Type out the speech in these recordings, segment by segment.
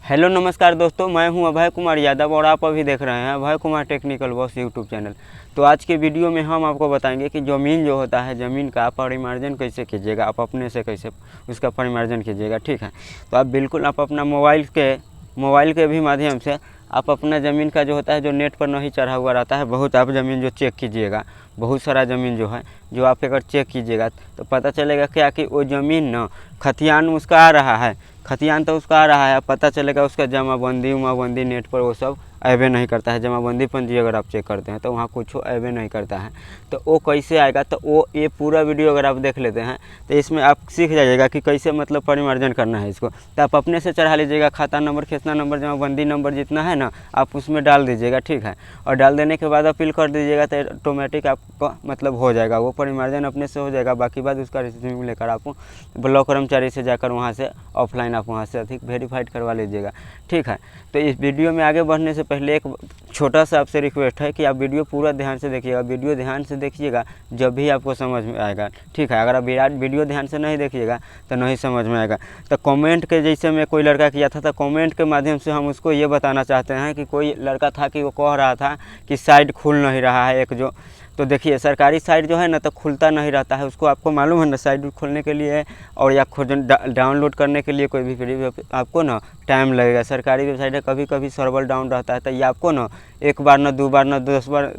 Hello नमस्कार दोस्तों, मैं हूं अभय कुमार यादव और आप अभी देख रहे हैं Abhay Kumar technical boss YouTube channel. तो आज के वीडियो में हम आपको बताएंगे कि ज़मीन जो होता है, ज़मीन का परिमार्जन कैसे कीजिएगा, आप अपने से कैसे उसका परिमार्जन कीजिएगा। ठीक है, तो आप बिल्कुल आप अपना मोबाइल के भी माध्यम से आप अपना ज़मीन का जो होता है, जो नेट पर नहीं चढ़ा हुआ रहता है, बहुत आप ज़मीन जो चेक कीजिएगा, बहुत सारा ज़मीन जो है जो आप अगर चेक कीजिएगा तो पता चलेगा क्या कि वो ज़मीन न खतियान उसका आ रहा है, खतियान तो उसका आ रहा है, पता चलेगा उसका जमाबंदी उमाबंदी नेट पर वो सब अबे नहीं करता है। जमाबंदी पंजी अगर आप चेक करते हैं तो वहाँ कुछ अबे नहीं करता है। तो वो कैसे आएगा, तो वो ये पूरा वीडियो अगर आप देख लेते हैं तो इसमें आप सीख जाइएगा कि कैसे मतलब परिमार्जन करना है इसको। तो आप अपने से चढ़ा लीजिएगा, खाता नंबर खींचना नंबर जमाबंदी नंबर जितना है ना आप उसमें डाल दीजिएगा। ठीक है, और डाल देने के बाद अपील कर दीजिएगा तो ऑटोमेटिक आपका मतलब हो जाएगा, वो परिमार्जन अपने से हो जाएगा। बाकी बात उसका रिसीविंग लेकर आप ब्लॉक कर्मचारी से जाकर वहाँ से ऑफलाइन आप वहाँ से अधिक वेरीफाइड करवा लीजिएगा। ठीक है, तो इस वीडियो में आगे बढ़ने से पहले एक छोटा सा आपसे रिक्वेस्ट है कि आप वीडियो पूरा ध्यान से देखिएगा। वीडियो ध्यान से देखिएगा जब भी आपको समझ में आएगा। ठीक है, अगर आप वीडियो ध्यान से नहीं देखिएगा तो नहीं समझ में आएगा। तो कमेंट के जैसे में कोई लड़का किया था, तो कमेंट के माध्यम से हम उसको ये बताना चाहते हैं कि कोई लड़का था कि वो कह रहा था कि साइड खुल नहीं रहा है एक जो। तो देखिए, सरकारी साइट जो है ना तो खुलता नहीं रहता है, उसको आपको मालूम है ना, साइट खोलने के लिए और या खुद डाउनलोड करने के लिए कोई भी आपको ना टाइम लगेगा। सरकारी वेबसाइट है, कभी कभी सर्वर डाउन रहता है, तो ये आपको ना एक बार ना 2 बार ना 10 बार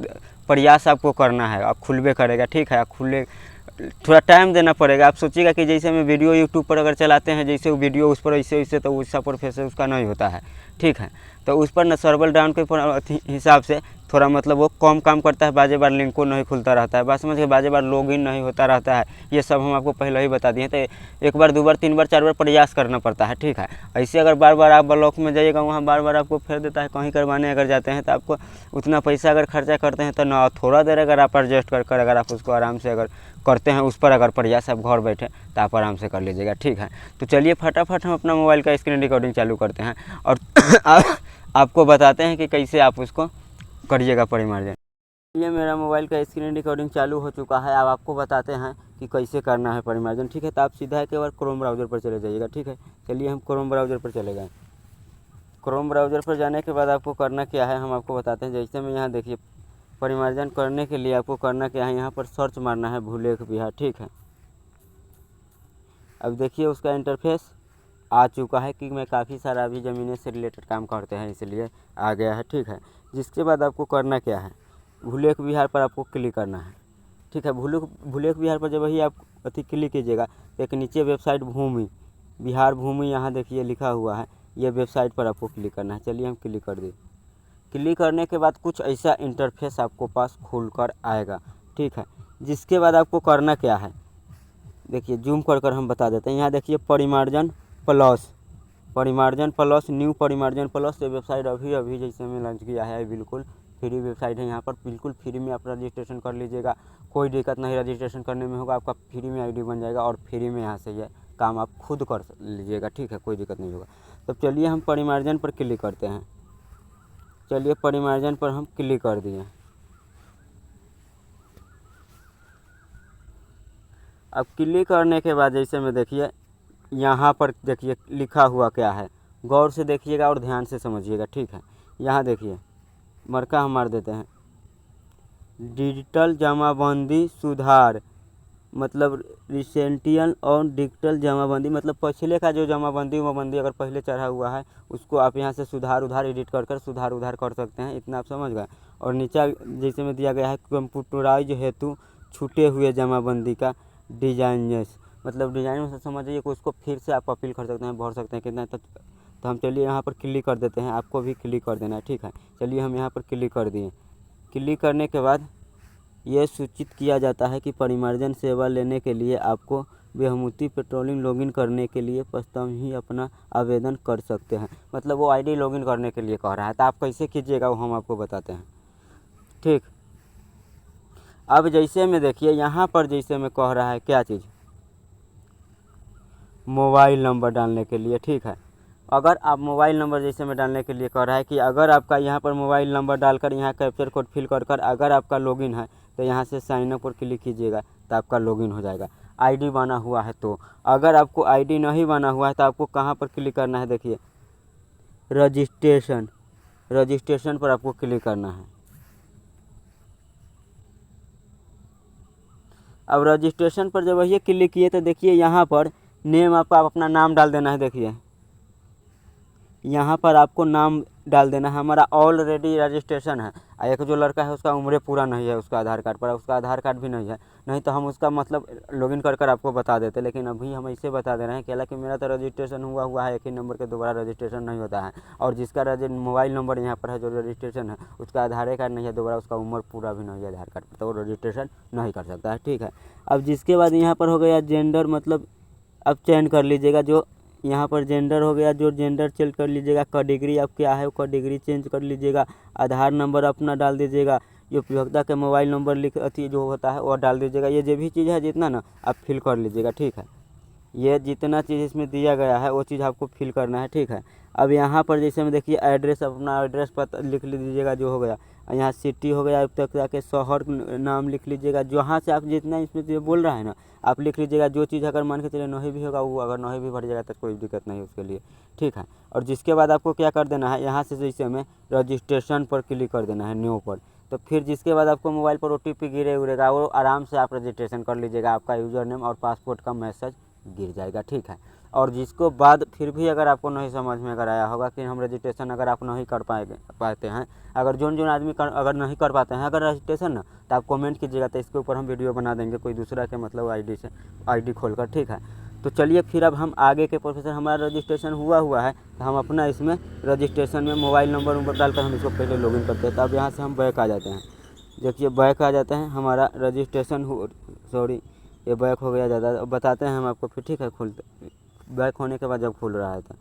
प्रयास आपको करना है, आप खुलबे करेगा। ठीक है, आप खुले थोड़ा टाइम देना पड़ेगा। आप सोचिएगा कि जैसे मैं वीडियो यूट्यूब पर अगर चलाते हैं, जैसे वो वीडियो उस पर ऐसे वैसे, तो उसका प्रोफेसर उसका नहीं होता है। ठीक है, तो उस पर ना सर्वर डाउन के हिसाब से थोड़ा मतलब वो कम काम करता है, बाजे बार लिंक को नहीं खुलता रहता है, बात समझ के, बाजे बार लॉगिन नहीं होता रहता है। ये सब हम आपको पहले ही बता दिए। तो 1 बार 2 बार 3 बार 4 बार प्रयास करना पड़ता है। ठीक है, ऐसे अगर बार बार आप ब्लॉक में जाइएगा, वहाँ बार बार आपको फेर देता है। कहीं करवाने अगर जाते हैं तो आपको उतना पैसा अगर खर्चा करते हैं तो ना, थोड़ा देर अगर आप एडजस्ट कर अगर आप उसको आराम से अगर करते हैं, उस पर अगर प्रयास आप घर बैठे तो आप आराम से कर लीजिएगा। ठीक है, तो चलिए फटाफट हम अपना मोबाइल का स्क्रीन रिकॉर्डिंग चालू करते हैं और आपको बताते हैं कि कैसे आप उसको करिएगा परिमार्जन। ये मेरा मोबाइल का स्क्रीन रिकॉर्डिंग चालू हो चुका है। अब आपको बताते हैं कि कैसे करना है परिमार्जन। ठीक है, तो आप सीधा एक बार क्रोम ब्राउज़र पर चले जाइएगा। ठीक है, चलिए हम क्रोम ब्राउज़र पर चले गए। क्रोम ब्राउज़र पर जाने के बाद आपको करना क्या है हम आपको बताते हैं। जैसे में यहाँ देखिए, परिमार्जन करने के लिए आपको करना क्या है, यहाँ पर सर्च मारना है भूलेख बिहार। ठीक है, अब देखिए उसका इंटरफेस आ चुका है कि मैं काफ़ी सारा अभी ज़मीनें से रिलेटेड काम करते हैं, इसलिए आ गया है। ठीक है, जिसके बाद आपको करना क्या है, भूलेख बिहार पर आपको क्लिक करना है। ठीक है, भूलेख बिहार पर जब वही आप अति क्लिक कीजिएगा तो एक नीचे वेबसाइट भूमि बिहार भूमि यहाँ देखिए लिखा हुआ है, ये वेबसाइट पर आपको क्लिक करना है। चलिए हम क्लिक कर दें। क्लिक करने के बाद कुछ ऐसा इंटरफेस आपको पास खुल कर आएगा। ठीक है, जिसके बाद आपको करना क्या है, देखिए जूम कर हम बता देते हैं। यहाँ देखिए परिमार्जन प्लस न्यू परिमार्जन प्लस, ये वेबसाइट अभी जैसे में लॉन्च किया है, बिल्कुल फ्री वेबसाइट है। यहाँ पर बिल्कुल फ्री में आप रजिस्ट्रेशन कर लीजिएगा, कोई दिक्कत नहीं रजिस्ट्रेशन करने में होगा, आपका फ्री में आईडी बन जाएगा और फ्री में यहाँ से ये काम आप खुद कर लीजिएगा। ठीक है, कोई दिक्कत नहीं होगा। तो चलिए हम परिमार्जन पर क्लिक करते हैं। चलिए परिमार्जन पर हम क्लिक कर दिए। अब क्लिक करने के बाद जैसे में देखिए, यहाँ पर देखिए लिखा हुआ क्या है, गौर से देखिएगा और ध्यान से समझिएगा। ठीक है, यहाँ देखिए मरका हम मार देते हैं, डिजिटल जमाबंदी सुधार, मतलब रिसेंटियल और डिजिटल जमाबंदी, मतलब पिछले का जो जमाबंदी उमाबंदी अगर पहले चढ़ा हुआ है उसको आप यहाँ से सुधार उधार एडिट कर सुधार उधार कर सकते हैं। इतना आप समझ गए। और नीचे जैसे में दिया गया है, कंप्यूटराइज हेतु छूटे हुए जमाबंदी का डिजाइन, मतलब डिजाइन से समझिए कि उसको फिर से आप अपील कर सकते हैं, भर सकते हैं कितना। तो हम चलिए यहाँ पर क्लिक कर देते हैं, आपको भी क्लिक कर देना है। ठीक है, चलिए हम यहाँ पर क्लिक कर दिए। क्लिक करने के बाद यह सूचित किया जाता है कि परिमार्जन सेवा लेने के लिए आपको बेहमुती पेट्रोलिंग लॉगिन करने के लिए प्रथम ही अपना आवेदन कर सकते हैं, मतलब वो आईडी लॉगिन करने के लिए कह रहा है। तो आप कैसे कीजिएगा वो हम आपको बताते हैं। ठीक, अब जैसे में देखिए यहाँ पर जैसे में कह रहा है क्या चीज़, मोबाइल नंबर डालने के लिए। ठीक है, अगर आप मोबाइल नंबर जैसे में डालने के लिए कह रहा है कि अगर आपका यहाँ पर मोबाइल नंबर डालकर यहाँ कैप्चर कोड फिल कर अगर आपका लॉगिन है तो यहाँ से साइन अप पर क्लिक कीजिएगा तो आपका लॉगिन हो जाएगा। आईडी बना हुआ है तो, अगर आपको आईडी नहीं बना हुआ है तो आपको कहाँ पर क्लिक करना है, देखिए रजिस्ट्रेशन, रजिस्ट्रेशन पर आपको क्लिक करना है। अब रजिस्ट्रेशन पर जब ये क्लिक किए तो देखिए यहाँ पर नेम आपका आप अपना नाम डाल देना है। देखिए यहाँ पर आपको नाम डाल देना है। हमारा ऑलरेडी रजिस्ट्रेशन है। एक जो लड़का है उसका उम्र पूरा नहीं है उसका आधार कार्ड पर, उसका आधार कार्ड भी नहीं है, नहीं तो हम उसका मतलब लॉगिन कर आपको बता देते, लेकिन अभी हम इसे बता दे रहे हैं कि हालांकि मेरा तो रजिस्ट्रेशन हुआ है, एक ही नंबर के दोबारा रजिस्ट्रेशन नहीं होता है। और जिसका मोबाइल नंबर यहाँ पर है जो रजिस्ट्रेशन है उसका आधार कार्ड नहीं है दोबारा, उसका उम्र पूरा भी नहीं है आधार कार्ड पर, तो वो रजिस्ट्रेशन नहीं कर सकता है। ठीक है। अब जिसके बाद यहाँ पर हो गया जेंडर, मतलब अब चयन कर लीजिएगा जो यहाँ पर जेंडर हो गया, जो जेंडर चेंज कर लीजिएगा। कैटेगरी अब क्या है वो कैटेगरी चेंज कर लीजिएगा। आधार नंबर अपना डाल दीजिएगा। जो उपभोक्ता के मोबाइल नंबर लिख अथी जो होता है वो डाल दीजिएगा। ये जो भी चीज़ है जितना ना आप फिल कर लीजिएगा। ठीक है। ये जितना चीज़ इसमें दिया गया है वो चीज़ आपको फिल करना है। ठीक है। अब यहाँ पर जैसे में देखिए एड्रेस, अपना एड्रेस पता लिख लीजिएगा जो हो गया। यहाँ सिटी हो गया, अब तक जाके शहर नाम लिख लीजिएगा। जहाँ से आप जितना इसमें जो बोल रहा है ना आप लिख लीजिएगा। जो चीज़ अगर मान के चलिए नहीं भी होगा वो अगर नहीं भी भर जाएगा तो कोई दिक्कत नहीं उसके लिए। ठीक है। और जिसके बाद आपको क्या कर देना है, यहाँ से जैसे में रजिस्ट्रेशन पर क्लिक कर देना है, न्यू पर। तो फिर जिसके बाद आपको मोबाइल पर OTP गिरे उड़ेगा, वो आराम से आप रजिस्ट्रेशन कर लीजिएगा। आपका यूज़र नेम और पासपोर्ट का मैसेज गिर जाएगा। ठीक है। और जिसको बाद फिर भी अगर आपको नहीं समझ में अगर आया होगा कि हम रजिस्ट्रेशन अगर आप नहीं कर पाते हैं, अगर जो आदमी अगर नहीं कर पाते हैं अगर रजिस्ट्रेशन ना, तो आप कमेंट कीजिएगा, तो इसके ऊपर हम वीडियो बना देंगे कोई दूसरा के मतलब आईडी खोलकर। ठीक है। तो चलिए फिर अब हम आगे के प्रोसेस, हमारा रजिस्ट्रेशन हुआ है तो हम अपना इसमें रजिस्ट्रेशन में मोबाइल नंबर डालकर हम इसको पहले लॉगिन करते हैं। तो अब यहाँ से हम बैक आ जाते हैं। देखिए बैक आ जाते हैं, हमारा रजिस्ट्रेशन ये बैक हो गया ज़्यादा, बताते हैं हम आपको फिर। ठीक है। खुलते बैक होने के बाद जब खुल रहा है तो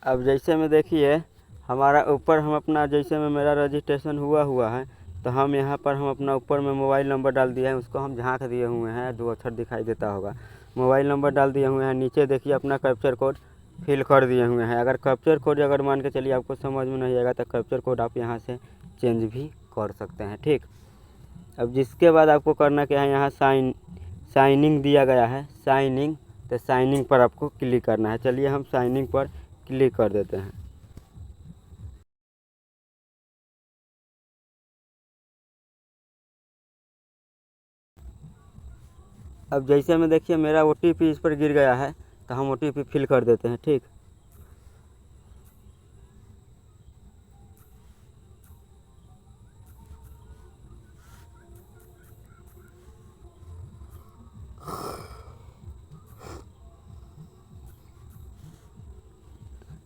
अब जैसे में देखिए हमारा ऊपर हम अपना जैसे में मेरा रजिस्ट्रेशन हुआ है तो हम यहाँ पर हम अपना ऊपर में मोबाइल नंबर डाल दिया है, उसको हम झाँक दिए हुए हैं, 2 अक्षर दिखाई देता होगा। मोबाइल नंबर डाल दिए हुए हैं। नीचे देखिए अपना कैप्चर कोड फिल कर दिए हुए हैं। अगर कैप्चर कोड अगर मान के चलिए आपको समझ में नहीं आएगा तो कैप्चर कोड आप यहाँ से चेंज भी कर सकते हैं। ठीक। अब जिसके बाद आपको करना क्या है, यहाँ साइनिंग दिया गया है, साइनिंग, तो साइनिंग पर आपको क्लिक करना है। चलिए हम साइनिंग पर क्लिक कर देते हैं। अब जैसे में देखिए मेरा OTP इस पर गिर गया है तो हम OTP फिल कर देते हैं। ठीक।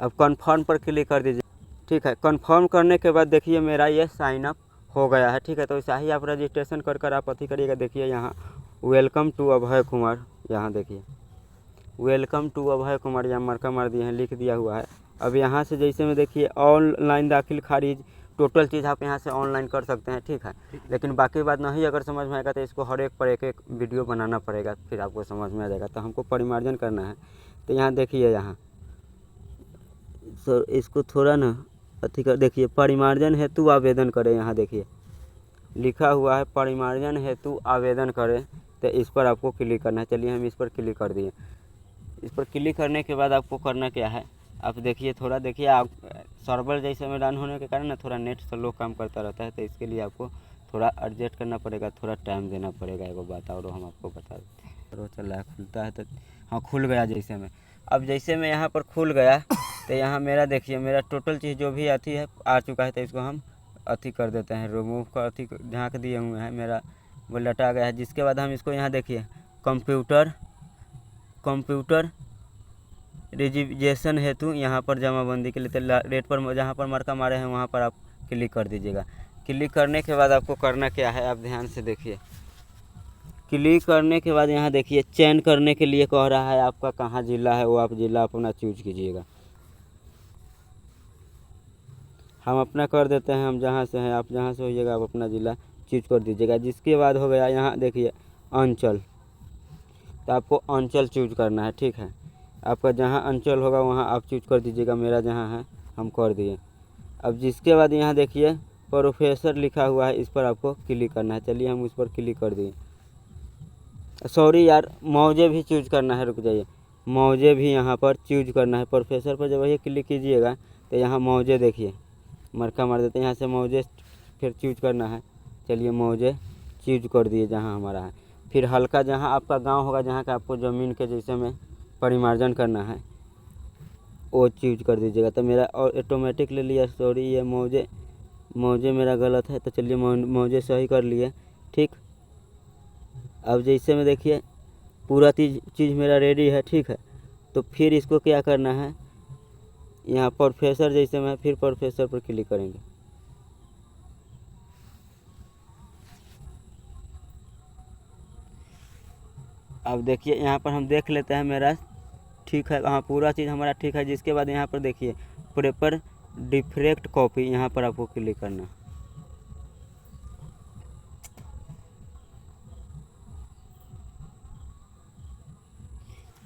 अब कन्फर्म पर क्लिक कर दीजिए। ठीक है। कन्फर्म करने के बाद देखिए मेरा ये साइन अप हो गया है। ठीक है। तो ऐसा ही आप रजिस्ट्रेशन कर आप अथी करिएगा। देखिए यहाँ वेलकम टू अभय कुमार, यहाँ देखिए वेलकम टू अभय कुमार, यहाँ मार्का मार दिए हैं, लिख दिया हुआ है। अब यहाँ से जैसे में देखिए ऑनलाइन दाखिल खारिज टोटल चीज़ आप यहाँ से ऑनलाइन कर सकते हैं। ठीक है। लेकिन बाकी बात नहीं अगर समझ में आएगा तो इसको हर एक पर एक वीडियो बनाना पड़ेगा, फिर आपको समझ में आ जाएगा। तो हमको परिमार्जन करना है तो यहाँ देखिए यहाँ सर इसको थोड़ा ना अथी कर, देखिए परिमार्जन हेतु आवेदन करें, यहाँ देखिए लिखा हुआ है परिमार्जन हेतु आवेदन करें, तो इस पर आपको क्लिक करना है। चलिए हम इस पर क्लिक कर दिए। इस पर क्लिक करने के बाद आपको करना क्या है, आप देखिए थोड़ा देखिए आप सर्वर जैसे में डाउन होने के कारण ना थोड़ा नेट स्लो काम करता रहता है, तो इसके लिए आपको थोड़ा एडजस्ट करना पड़ेगा, थोड़ा टाइम देना पड़ेगा। एगो बात और हम आपको बता देते हैं। रोज चल रहा है, खुलता है तो हाँ खुल गया जैसे में। अब जैसे में यहाँ पर खुल गया तो यहाँ मेरा देखिए मेरा टोटल चीज़ जो भी आती है आ चुका है, तो इसको हम अथी कर देते हैं, रिमूव का अथी झाँक दिए हुए हैं, मेरा वो लटा गया है। जिसके बाद हम इसको यहाँ देखिए कंप्यूटर रिजर्वेशन हेतु यहाँ पर जमाबंदी के लिए तो रेट पर जहाँ पर मार्का मारे हैं वहाँ पर आप क्लिक कर दीजिएगा। क्लिक करने के बाद आपको करना क्या है, आप ध्यान से देखिए। क्लिक करने के बाद यहाँ देखिए चयन करने के लिए कह रहा है आपका कहाँ ज़िला है, वो आप ज़िला अपना चूज कीजिएगा। हम अपना कर देते हैं, हम जहाँ से हैं, आप जहाँ से होइएगा आप अपना ज़िला चूज कर दीजिएगा। जिसके बाद हो गया यहाँ देखिए अंचल, तो आपको अंचल चूज करना है। ठीक है। आपका जहाँ अंचल होगा वहाँ आप चूज कर दीजिएगा। मेरा जहाँ है हम कर दिए। अब जिसके बाद यहाँ देखिए प्रोफेसर लिखा हुआ है, इस पर आपको क्लिक करना है। चलिए हम उस पर क्लिक कर दिए। सॉरी यार, मौजे भी चूज करना है, रुक जाइए। मौजे भी यहाँ पर चूज करना है। प्रोफेसर पर जब ये क्लिक कीजिएगा तो यहाँ मौजे देखिए मरका मार देते हैं, यहाँ से मौजे फिर चूज करना है। चलिए मौजे चूज कर दिए जहाँ हमारा है। फिर हल्का जहाँ आपका गांव होगा, जहाँ का आपको ज़मीन के जैसे में परिमार्जन करना है वो चूज कर दीजिएगा। तो मेरा और ऑटोमेटिक ले लिया, सॉरी ये मौजे मेरा गलत है। तो चलिए मौजे सही कर लिए। ठीक, अब जैसे में देखिए पूरा चीज़ मेरा रेडी है। ठीक है, तो फिर इसको क्या करना है, यहाँ प्रोफेसर जैसे में फिर प्रोफेसर पर क्लिक करेंगे। अब देखिए यहाँ पर हम देख लेते हैं मेरा ठीक है, हाँ पूरा चीज़ हमारा ठीक है। जिसके बाद यहाँ पर देखिए पेपर डिफरेक्ट कॉपी, यहाँ पर आपको क्लिक करना।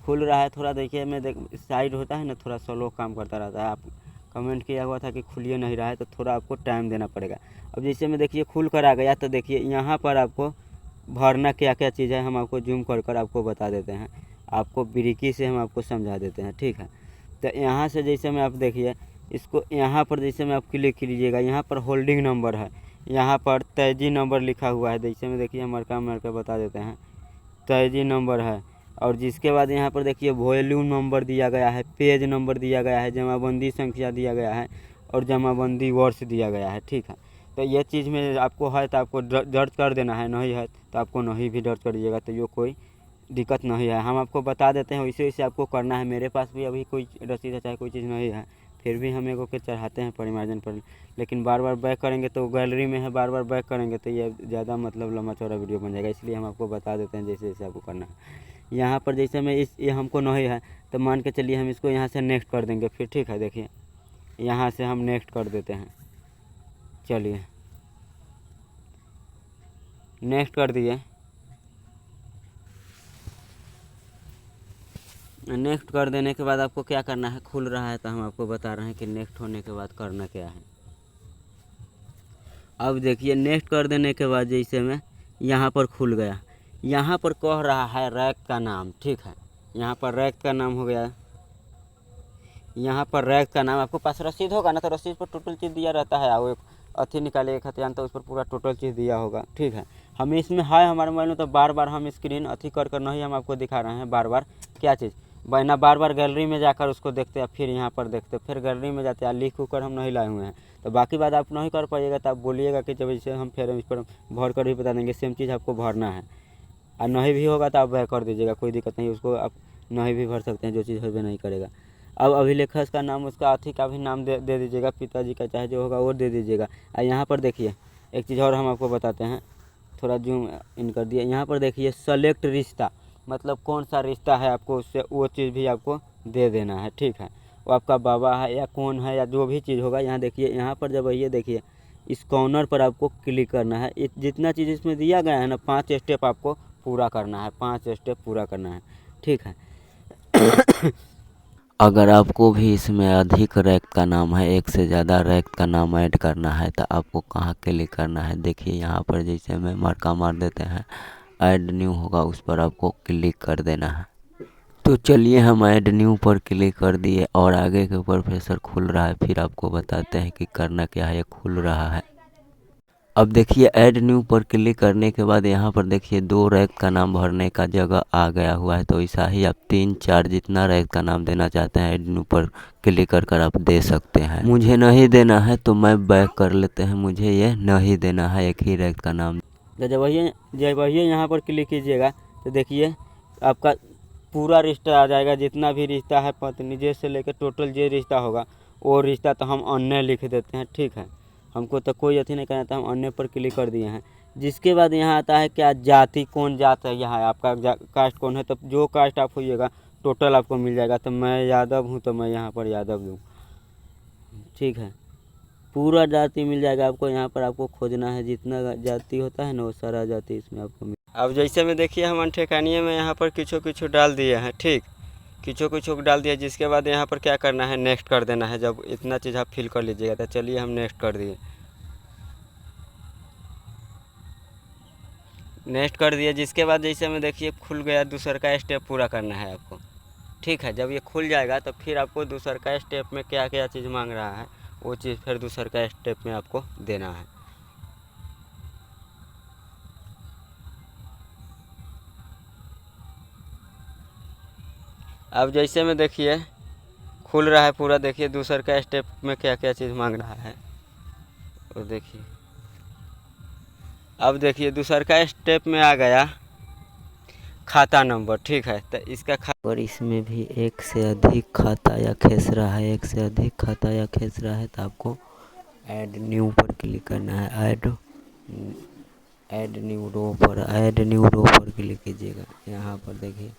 खुल रहा है थोड़ा, देखिए मैं साइड होता है ना थोड़ा स्लो काम करता रहता है। आप कमेंट किया हुआ था कि खुलिए नहीं रहा है, तो थोड़ा आपको टाइम देना पड़ेगा। अब जैसे मैं देखिए खुल कर आ गया, तो देखिए यहाँ पर आपको भरना क्या क्या चीज़ है हम आपको जूम कर आपको बता देते हैं। आपको बारीकी से हम आपको समझा देते हैं। ठीक है, तो यहाँ से जैसे में आप देखिए इसको यहाँ पर जैसे में आप क्लिक कीजिएगा, यहाँ पर होल्डिंग नंबर है, यहाँ पर तेजी नंबर लिखा हुआ है। जैसे में देखिए मरका बता देते हैं, तेजी नंबर है। और जिसके बाद यहाँ पर देखिए वॉल्यूम नंबर दिया गया है, पेज नंबर दिया गया है, जमाबंदी संख्या दिया गया है और जमाबंदी वर्ष दिया गया है। ठीक है, तो ये चीज़ में आपको है तो आपको दर्ज कर देना है, नहीं है तो आपको नहीं भी दर्ज कर दीजिएगा, तो ये कोई दिक्कत नहीं है। हम आपको बता देते हैं वैसे वैसे आपको करना है। मेरे पास भी अभी कोई रसीद है चाहे कोई चीज़ नहीं है, फिर भी हम एगो के चढ़ाते हैं परिमार्जन पर। लेकिन बार बार बैक करेंगे तो गैलरी में है, बार बार बैक करेंगे तो ये ज़्यादा मतलब लंबा चौड़ा वीडियो बन जाएगा, इसलिए हम आपको बता देते हैं जैसे जैसे आपको करना है। यहाँ पर जैसे में ये हमको नहीं है तो मान के चलिए हम इसको यहाँ से नेक्स्ट कर देंगे फिर। ठीक है, देखिए यहाँ से हम नेक्स्ट कर देते हैं। चलिए नेक्स्ट कर दिए। नेक्स्ट कर देने के बाद आपको क्या करना है, खुल रहा है तो हम आपको बता रहे हैं कि नेक्स्ट होने के बाद करना क्या है। अब देखिए नेक्स्ट कर देने के बाद जैसे में यहाँ पर खुल गया, यहाँ पर कह रहा है रैक का नाम। ठीक है, यहाँ पर रैक का नाम हो गया, यहाँ पर रैक का नाम। आपको पास रसीद होगा ना, तो रसीद पर टोटल चीज़ दिया रहता है। वो एक अथी निकाले खतियान, तो उस पर पूरा टोटल चीज़ दिया होगा। ठीक है, हम इसमें है हमारे मोबाइल में, तो बार बार हम स्क्रीन अथी कर नहीं हम आपको दिखा रहे हैं बार बार क्या चीज़। वरना बार बार गैलरी में जाकर उसको देखते हैं, फिर यहाँ पर देखते, फिर गैलरी में जाते हैं, लिख कर हम नहीं लाए हुए हैं। तो बाकी बात आप नहीं कर पाइएगा तो आप बोलिएगा कि जब इसे हम फिर इस पर भर कर भी बता देंगे, सेम चीज़ आपको भरना है। और नहीं भी होगा तो आप वह कर दीजिएगा, कोई दिक्कत नहीं, उसको आप नहीं भी भर सकते हैं, जो चीज़ होबे नहीं करेगा। अब अभिलेखक का नाम उसका अथी का भी नाम दे दीजिएगा, पिताजी का चाहे जो होगा वो दे दीजिएगा। और यहाँ पर देखिए एक चीज़ और हम आपको बताते हैं, थोड़ा जूम इन कर दिया। यहाँ पर देखिए सेलेक्ट रिश्ता, मतलब कौन सा रिश्ता है आपको, उससे वो चीज़ भी आपको दे देना है। ठीक है, वो आपका बाबा है या कौन है या जो भी चीज़ होगा। यहाँ देखिए, यहाँ पर जब ये देखिए इस कॉर्नर पर आपको क्लिक करना है। जितना चीज़ इसमें दिया गया है ना, 5 स्टेप आपको पूरा करना है, 5 स्टेप पूरा करना है। ठीक है, अगर आपको भी इसमें अधिक रैक का नाम है, एक से ज़्यादा रैक का नाम ऐड करना है, तो आपको कहाँ क्लिक करना है, देखिए यहाँ पर जैसे में मार्का मार देते हैं, ऐड न्यू होगा, उस पर आपको क्लिक कर देना है। तो चलिए हम ऐड न्यू पर क्लिक कर दिए और आगे के प्रोफेसर खुल रहा है। फिर आपको बताते हैं कि करना क्या है। ये खुल रहा है। अब देखिए ऐड न्यू पर क्लिक करने के बाद यहाँ पर देखिए 2 रैक का नाम भरने का जगह आ गया हुआ है। तो ऐसा ही आप 3-4 जितना रैक का नाम देना चाहते हैं ऐड न्यू पर क्लिक कर आप दे सकते हैं। मुझे नहीं देना है तो मैं बैक कर लेते हैं, मुझे ये नहीं देना है, एक ही रैक का नाम। जब वही यहाँ पर क्लिक कीजिएगा तो देखिए आपका पूरा रिश्ता आ जाएगा, जितना भी रिश्ता है पत्नी जे से लेकर टोटल जो रिश्ता होगा वो रिश्ता तो हम अन्य लिख देते हैं। ठीक है, हमको तो कोई अथी नहीं करना था, हम अन्य पर क्लिक कर दिए हैं। जिसके बाद यहाँ आता है क्या, जाति, कौन जात है, यहाँ आपका कास्ट कौन है। तो जो कास्ट आप होइएगा टोटल आपको मिल जाएगा। तो मैं यादव हूँ तो मैं यहाँ पर यादव दूँ। ठीक है, पूरा जाति मिल जाएगा आपको। यहाँ पर आपको खोजना है, जितना जाति होता है ना वो सारा जाति इसमें आपको मिल। अब जैसे में देखिए हम ठेकानिए में यहाँ पर किछो डाल दिए हैं। ठीक, किछो डाल दिया। जिसके बाद यहाँ पर क्या करना है, नेक्स्ट कर देना है। जब इतना चीज़ आप फिल कर लीजिएगा तो चलिए हम नेक्स्ट कर दिए। नेक्स्ट कर दिया, जिसके बाद जैसे में देखिए खुल गया, दूसरा का स्टेप पूरा करना है आपको। ठीक है। जब ये खुल जाएगा तो फिर आपको दूसर का स्टेप में क्या क्या चीज़ मांग रहा है वो चीज़ फिर दूसर का स्टेप में आपको देना है। अब जैसे में देखिए खुल रहा है पूरा, देखिए दूसर का स्टेप में क्या क्या चीज़ मांग रहा है और देखिए अब देखिए दूसर का स्टेप में आ गया खाता नंबर। ठीक है, तो इसका और इसमें भी एक से अधिक खाता या खेसरा है, एक से अधिक खाता या खेसरा है तो आपको ऐड न्यू पर क्लिक करना है। ऐड न्यू रो पर क्लिक कीजिएगा। यहाँ पर देखिए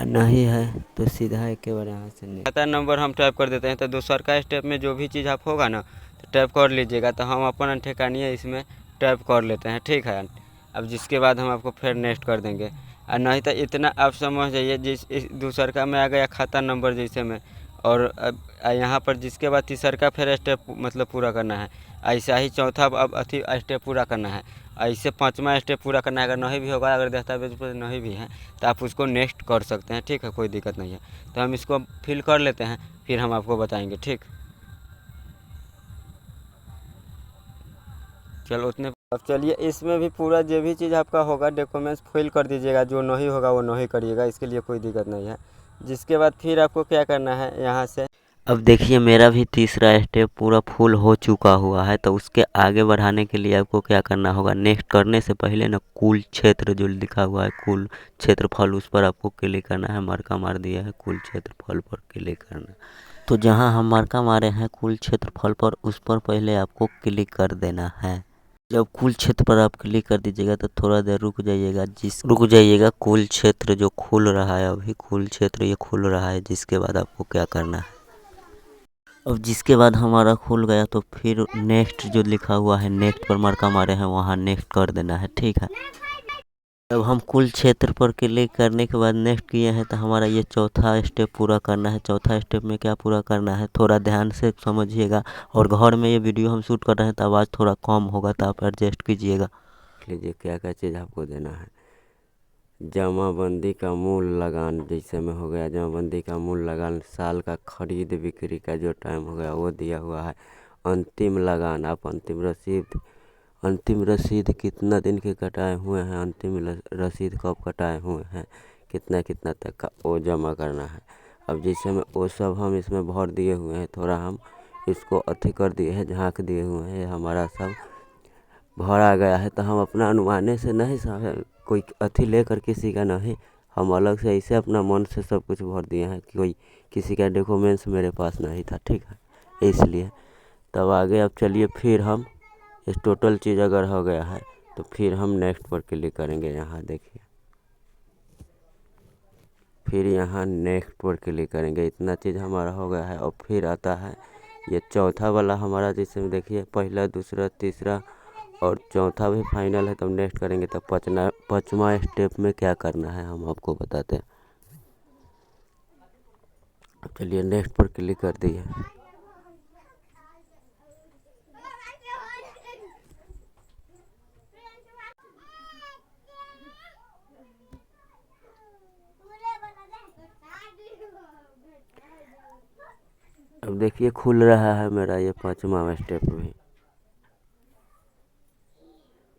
नहीं है तो सीधा एक बार यहाँ से नहीं। खाता नंबर हम टाइप कर देते हैं। तो दूसर का स्टेप में जो भी चीज़ आप होगा ना तो टाइप कर लीजिएगा। तो हम अपन ठेकानिए इसमें टाइप कर लेते हैं। ठीक है, अब जिसके बाद हम आपको फिर नेक्स्ट कर देंगे। और नहीं तो इतना आप समझ जाइए, इस दूसर का में आ गया खाता नंबर जैसे में, और अब यहाँ पर जिसके बाद तीसर का फिर स्टेप मतलब पूरा करना है। ऐसा ही चौथा अब अथी स्टेप पूरा करना है। ऐसे पाँचवा स्टेप पूरा करना है। अगर नहीं भी होगा, अगर दस्तावेज पर नहीं भी है तो आप उसको नेक्स्ट कर सकते हैं। ठीक है, कोई दिक्कत नहीं है। तो हम इसको फिल कर लेते हैं, फिर हम आपको बताएंगे। ठीक, चलो उतने। अब चलिए इसमें भी पूरा जो भी चीज़ आपका होगा डॉक्यूमेंट्स फिल कर दीजिएगा। जो नहीं होगा वो नहीं करिएगा, इसके लिए कोई दिक्कत नहीं है। जिसके बाद फिर आपको क्या करना है यहाँ से। अब देखिए मेरा भी तीसरा स्टेप पूरा फुल हो चुका हुआ है। तो उसके आगे बढ़ाने के लिए आपको क्या करना होगा, नेक्स्ट करने से पहले ना कुल क्षेत्र जो लिखा हुआ है कुल क्षेत्रफल, उस पर आपको क्लिक करना है। मार्का मार दिया है, कुल क्षेत्रफल पर क्लिक करना है। तो जहां हम मार्का मारे हैं कुल क्षेत्रफल पर, उस पर पहले आपको क्लिक कर देना है। जब कुल क्षेत्र पर आप क्लिक कर दीजिएगा तो थोड़ा देर रुक जाइएगा। कुल क्षेत्र जो खुल रहा है, अभी कुल क्षेत्र ये खुल रहा है। जिसके बाद आपको क्या करना है, अब जिसके बाद हमारा खुल गया तो फिर नेक्स्ट जो लिखा हुआ है नेक्स्ट पर मार्का मारे हैं वहाँ नेक्स्ट कर देना है। ठीक है, अब हम कुल क्षेत्र पर क्लिक करने के बाद नेक्स्ट किए हैं तो हमारा ये चौथा स्टेप पूरा करना है। चौथा स्टेप में क्या पूरा करना है थोड़ा ध्यान से समझिएगा। और घर में ये वीडियो हम शूट कर रहे हैं तो आवाज़ थोड़ा कम होगा तो आप एडजस्ट कीजिएगा। लीजिए क्या क्या चीज़ आपको देना है। जमाबंदी का मूल लगान जैसे में हो गया, जमाबंदी का मूल लगान साल का खरीद बिक्री का जो टाइम हो गया वो दिया हुआ है। अंतिम लगान, आप अंतिम रसीद कितना दिन के कटाए हुए हैं, अंतिम रसीद कब कटाए हुए हैं, कितना कितना तक का वो जमा करना है। अब जैसे में वो सब हम इसमें भर दिए हुए हैं, थोड़ा हम इसको अथी कर दिए हैं, झाँक दिए हुए हैं। हमारा सब भर आ गया है तो हम अपना अनुमाने से नहीं कोई अथी लेकर किसी का नहीं, हम अलग से ऐसे अपना मन से सब कुछ भर दिए हैं कि कोई किसी का डॉक्यूमेंट्स मेरे पास नहीं था। ठीक है, इसलिए तब आगे अब चलिए फिर हम इस टोटल चीज़ अगर हो गया है तो फिर हम नेक्स्ट पर क्लिक करेंगे। यहाँ देखिए फिर यहाँ नेक्स्ट पर क्लिक करेंगे। इतना चीज़ हमारा हो गया है। और फिर आता है ये चौथा वाला हमारा, जिसमें देखिए पहला दूसरा तीसरा और चौथा भी फाइनल है। तब नेक्स्ट करेंगे तब पाँचवा स्टेप में क्या करना है हम आपको बताते हैं। अब चलिए नेक्स्ट पर क्लिक कर दिए। अब देखिए खुल रहा है मेरा ये पाँचवा स्टेप भी।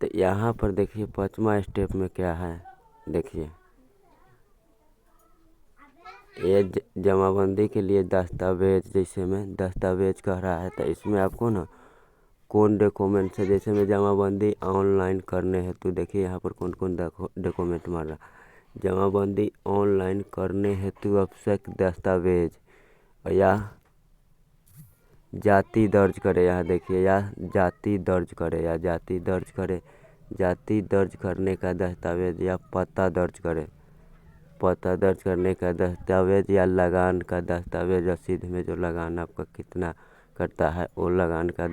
तो यहाँ पर देखिए पाँचवा स्टेप में क्या है, देखिए ये जमाबंदी के लिए दस्तावेज, जैसे में दस्तावेज कह रहा है तो इसमें आपको ना कौन डॉक्यूमेंट है। जैसे में जमाबंदी ऑनलाइन करने हेतु तो देखिए यहाँ पर कौन कौन डॉक्यूमेंट मार रहा। जमाबंदी ऑनलाइन करने हेतु आवश्यक दस्तावेज या जाति दर्ज करे। यहाँ देखिए या जाति दर्ज करे, या जाति दर्ज करे, जाति दर्ज करने का दस्तावेज, या पता दर्ज करे, पता दर्ज करने का दस्तावेज, या लगान का दस्तावेज, रसीद में जो लगान आपका कितना करता है वो लगान का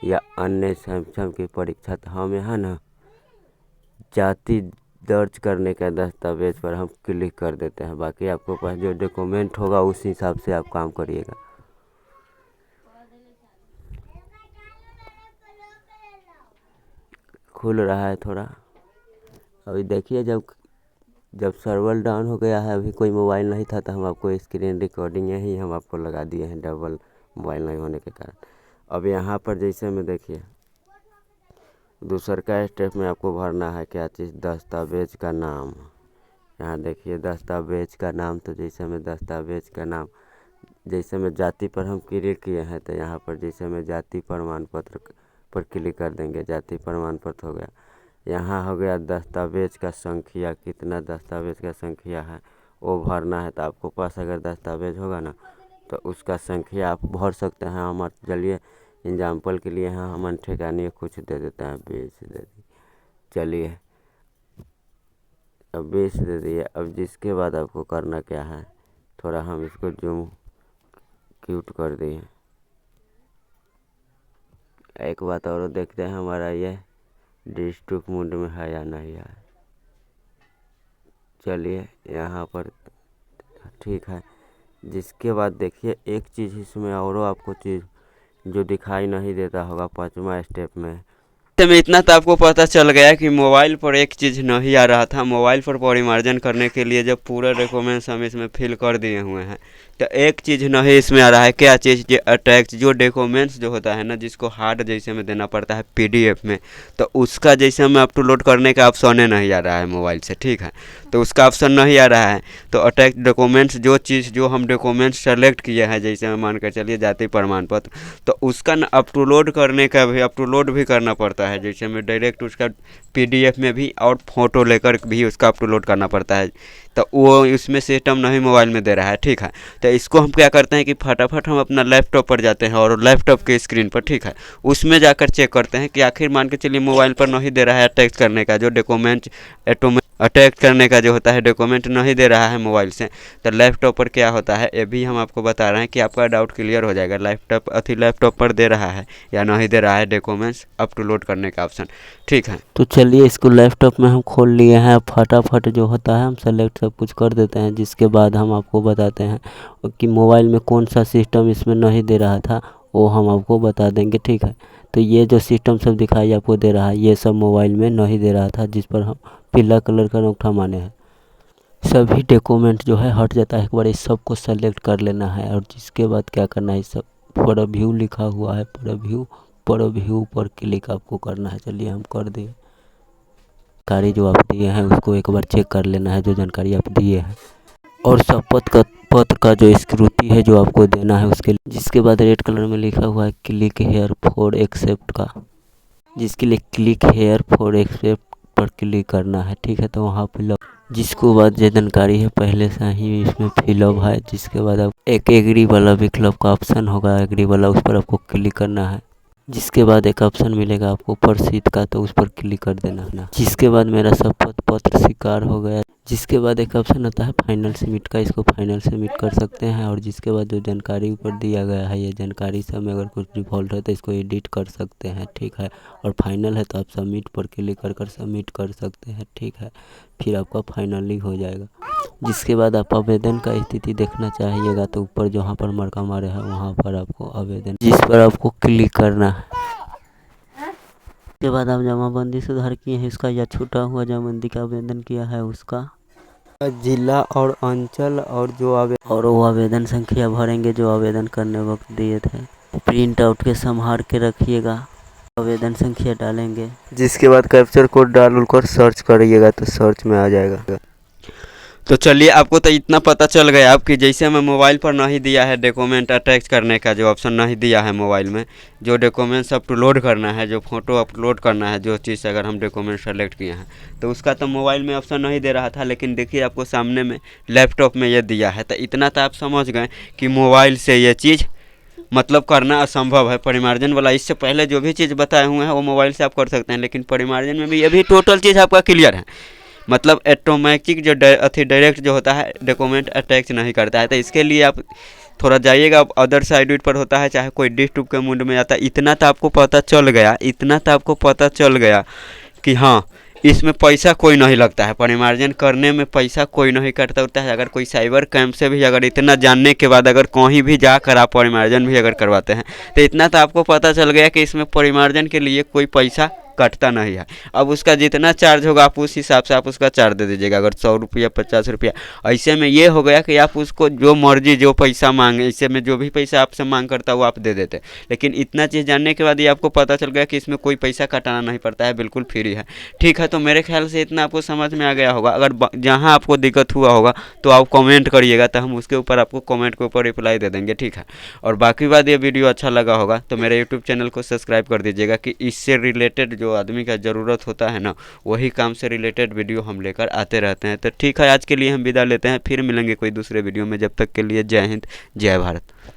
या अन्य सक्षम की परीक्षा। तो हम यहाँ ना जाति दर्ज करने का दस्तावेज पर हम क्लिक कर देते हैं। बाकी आपको पास जो डॉक्यूमेंट होगा उस हिसाब से आप काम करिएगा। खुल रहा है थोड़ा, अभी देखिए जब जब सर्वर डाउन हो गया है, अभी कोई मोबाइल नहीं था, तो हम आपको स्क्रीन रिकॉर्डिंग ही हम आपको लगा दिए हैं, डबल मोबाइल नहीं होने के कारण। अब यहाँ पर जैसे में देखिए दूसर का स्टेप में आपको भरना है क्या चीज़, दस्तावेज का नाम। यहाँ देखिए दस्तावेज का नाम, तो जैसे में दस्तावेज का नाम, जैसे में जाति पर हम क्लिक किए हैं, तो यहाँ पर जैसे में जाति प्रमाण पत्र पर क्लिक कर देंगे, जाति प्रमाण पत्र हो गया। यहाँ हो गया दस्तावेज का संख्या, कितना दस्तावेज का संख्या है वो भरना है। तो आपको पास अगर दस्तावेज होगा ना, तो उसका संख्या आप भर सकते हैं। हम चलिए एग्जाम्पल के लिए यहाँ हम ठिकाने कुछ दे देते हैं, 20 दे दिए, चलिए अब 20 दे दिए। अब जिसके बाद आपको करना क्या है, थोड़ा हम इसको जूम क्यूट कर दिए। एक बात और देखते हैं हमारा ये डिस्ट्रिक्ट मोड में है या नहीं है। चलिए यहाँ पर ठीक है। जिसके बाद देखिए एक चीज़ इसमें और आपको चीज़ जो दिखाई नहीं देता होगा 5वां स्टेप में, में इतना तो आपको पता चल गया कि मोबाइल पर एक चीज़ नहीं आ रहा था। मोबाइल पर परिमार्जन करने के लिए जब पूरा डॉक्यूमेंट्स हम इसमें फिल कर दिए हुए हैं, तो एक चीज़ नहीं इसमें आ रहा है। क्या चीज़, जो अटैच जो डॉक्यूमेंट्स जो होता है ना, जिसको हार्ड जैसे में देना पड़ता है PDF में, तो उसका जैसे में अपलोड करने का ऑप्शन नहीं आ रहा है मोबाइल से, ठीक है। तो उसका ऑप्शन नहीं आ रहा है। तो अटैच डॉक्यूमेंट्स जो चीज़ जो हम डॉक्यूमेंट्स सेलेक्ट किए हैं, जैसे में मान कर चलिए जाति प्रमाण पत्र, तो उसका न अपलोड करने का भी अपलोड भी करना पड़ता है। जैसे में डायरेक्ट उसका PDF में भी और फोटो लेकर भी उसका अपलोड करना पड़ता है। तो वो इसमें सिस्टम नहीं मोबाइल में दे रहा है, ठीक है। तो इसको हम क्या करते हैं कि फटाफट हम अपना लैपटॉप पर जाते हैं और लैपटॉप के स्क्रीन पर, ठीक है, उसमें जाकर चेक करते हैं कि आखिर मान के चलिए मोबाइल पर नहीं दे रहा है अटैच करने का जो डॉक्यूमेंट, अटैच करने का जो होता है डॉक्यूमेंट नहीं दे रहा है मोबाइल से। तो लैपटॉप पर क्या होता है ये भी हम आपको बता रहे हैं कि आपका डाउट क्लियर हो जाएगा। लैपटॉप पर दे रहा है या नहीं दे रहा है डॉक्यूमेंट्स अपलोड करने का ऑप्शन, ठीक है। तो चलिए इसको लैपटॉप में हम खोल लिए हैं। फटाफट जो होता है हम सेलेक्ट सब कुछ कर देते हैं। जिसके बाद हम आपको बताते हैं कि मोबाइल में कौन सा सिस्टम इसमें नहीं दे रहा था, वो हम आपको बता देंगे, ठीक है। तो ये जो सिस्टम सब दिखाई आपको दे रहा है, ये सब मोबाइल में नहीं दे रहा था, जिस पर हम पीला कलर का अंगूठा माने हैं। सभी डॉक्यूमेंट जो है हट जाता है एक बार, इस सब को सेलेक्ट कर लेना है। और जिसके बाद क्या करना है, इस सब प्रीव्यू लिखा हुआ है, प्रीव्यू पर क्लिक आपको करना है। चलिए हम कर दिए। जानकारी जो आप दिए हैं उसको एक बार चेक कर लेना है, जो जानकारी आप दिए हैं, और शपथ पत्र का जो स्क्रूटी है जो आपको देना है उसके लिए। जिसके बाद रेड कलर में लिखा हुआ है क्लिक हेयर फॉर एक्सेप्ट का, जिसके लिए क्लिक हेयर फॉर एक्सेप्ट पर क्लिक करना है, ठीक है। तो वहाँ फिलअप, जिसको बाद जो जानकारी है पहले से ही इसमें फिलअप है। जिसके बाद आप एक एग्री वाला विकल्प का ऑप्शन होगा, एग्री वाला, उस पर आपको क्लिक करना है। जिसके बाद एक ऑप्शन मिलेगा आपको प्रोसीड का, तो उस पर क्लिक कर देना है। जिसके बाद मेरा शपथ पत्र स्वीकार हो गया। जिसके बाद एक ऑप्शन आता है फाइनल सबमिट का, इसको फाइनल सबमिट कर सकते हैं। और जिसके बाद जो जानकारी ऊपर दिया गया है, ये जानकारी से में अगर कुछ डिफॉल्ट है तो इसको एडिट कर सकते हैं, ठीक है। और फाइनल है तो आप सबमिट पर क्लिक कर सबमिट कर सकते हैं, ठीक है। फिर आपका फाइनली हो जाएगा। जिसके बाद आप आवेदन का स्थिति देखना चाहिएगा, तो ऊपर जहाँ पर मरका मारे है वहाँ पर आपको आवेदन, जिस पर आपको क्लिक करना है। उसके बाद आप जमाबंदी सुधार किए हैं इसका, या छूटा हुआ जमाबंदी का आवेदन किया है उसका जिला और अंचल और जो और वो आवेदन संख्या भरेंगे जो आवेदन करने वक्त दिए थे। प्रिंट आउट के संभाल के रखिएगा, आवेदन संख्या डालेंगे। जिसके बाद कैप्चर कोड डाल कर सर्च करिएगा तो सर्च में आ जाएगा। तो चलिए आपको तो इतना पता चल गया अब कि जैसे हमें मोबाइल पर नहीं दिया है डॉक्यूमेंट अटैच करने का जो ऑप्शन नहीं दिया है मोबाइल में, जो डॉक्यूमेंट्स अपलोड करना है, जो फ़ोटो अपलोड करना है, जो चीज़ अगर हम डॉक्यूमेंट सेलेक्ट किए हैं, तो उसका तो मोबाइल में ऑप्शन नहीं दे रहा था। लेकिन देखिए आपको सामने में लैपटॉप में ये दिया है। तो इतना तो आप समझ गए कि मोबाइल से ये चीज़ मतलब करना असंभव है। परिमार्जन वाला इससे पहले जो भी चीज़ बताए हुए हैं वो मोबाइल से आप कर सकते हैं, लेकिन परिमार्जन में भी ये भी टोटल चीज़ आपका क्लियर है। मतलब ऑटोमेटिक जो डायरेक्ट जो होता है डॉक्यूमेंट अटैच नहीं करता है। तो इसके लिए आप थोड़ा जाइएगा, अदर साइड पर होता है, चाहे कोई डिस्ट्रिक्ट के मोड में आता है। इतना तो आपको पता चल गया कि हाँ इसमें पैसा कोई नहीं लगता है, परिमार्जन करने में पैसा कोई नहीं कटता होता है। अगर कोई साइबर कैम्प से भी अगर इतना जानने के बाद अगर कहीं भी जाकर आप परिमार्जन भी अगर करवाते हैं, तो इतना तो आपको पता चल गया कि इसमें परिमार्जन के लिए कोई पैसा कटता नहीं है। अब उसका जितना चार्ज होगा आप उस हिसाब से आप उसका चार्ज दे दीजिएगा। अगर 100 रुपया 50 रुपया, ऐसे में ये हो गया कि आप उसको जो मर्जी जो पैसा मांगे, इससे में जो भी पैसा आपसे मांग करता है वो आप दे देते। लेकिन इतना चीज़ जानने के बाद ये आपको पता चल गया कि इसमें कोई पैसा कटाना नहीं पड़ता है, बिल्कुल फ्री है। ठीक है, तो मेरे ख्याल से इतना आपको समझ में आ गया होगा। अगर जहाँ आपको दिक्कत हुआ होगा तो आप कमेंट करिएगा, तो हम उसके ऊपर आपको कमेंट के ऊपर रिप्लाई दे देंगे, ठीक है। और बाकी बात, ये वीडियो अच्छा लगा होगा तो मेरे यूट्यूब चैनल को सब्सक्राइब कर दीजिएगा कि इससे रिलेटेड जो आदमी का ज़रूरत होता है ना, वही काम से रिलेटेड वीडियो हम लेकर आते रहते हैं। तो ठीक है, आज के लिए हम विदा लेते हैं, फिर मिलेंगे कोई दूसरे वीडियो में। जब तक के लिए जय हिंद, जय भारत।